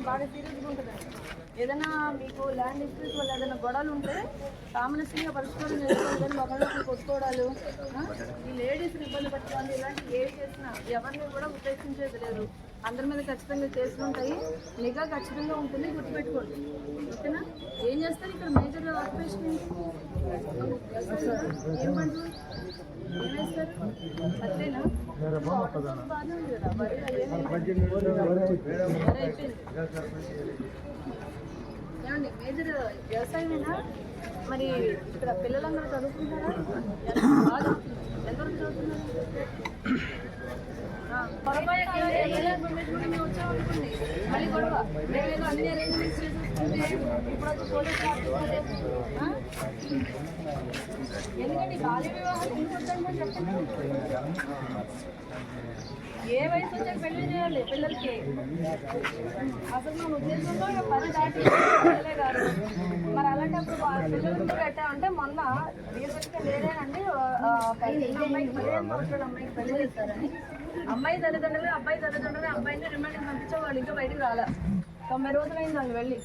బాగా సీరియస్గా ఉంటుందండి. ఏదైనా మీకు ల్యాండ్ డిస్ప్యూట్స్ వల్ల ఏదైనా గొడవలు ఉంటే సామరస్యంగా పరిష్కారం చేసుకోవాలి. కానీ ఒకళ్ళకి కొట్టుకోవడాలు, ఈ లేడీస్ని ఇబ్బంది పెట్టాలి, ఇలాంటి ఏవి చేసినా ఎవరిని కూడా ఉపేక్షించేది లేదు. అందరి మీద ఖచ్చితంగా కేసులు ఉంటాయి, నిఘా ఖచ్చితంగా ఉంటుంది, గుర్తుపెట్టుకోండి. ఓకేనా? ఏం చేస్తారు ఇక్కడ మేజర్ ఆపరేషన్ ఏం పండు ఏమేస్తారు అంతేనా? బాగానే ఉంది కదా, ఏమండి మేజర్ వ్యవసాయమేనా? మరి ఇక్కడ పిల్లలందరూ చదువుకుంటారా? ఎంతవరకు చదువుతున్నారు? వచ్చామనుకోండి మళ్ళీ గొడవ, మేమేదో అన్ని అరేంజ్మెంట్స్ చేసేసుకుంటే ఇప్పుడు పోలీస్ ఎందుకంటే బాల్య వివాహం ఎందుకు వద్దంటే చెప్పండి. ఏ వయసు వచ్చాక పెళ్లి చేయాలి పిల్లలకి? అసలు మన ఉద్దేశంలో 10 దాటి పిల్లలే కాదు. మరి అలాంటప్పుడు పిల్లలకి పెట్టామంటే మొన్న రీసెంట్గా లేదేనండి, అమ్మాయికి 15 సంవత్సరాల అమ్మాయికి పెళ్లి చేస్తారని అమ్మాయి తల్లిదండ్రులు అబ్బాయి తల్లిదండ్రులు అబ్బాయిని రిమాండ్కి పంపించే వాళ్ళు ఇంకా బయటకు రాలే. 90 రోజులైంది వాళ్ళు వెళ్ళి.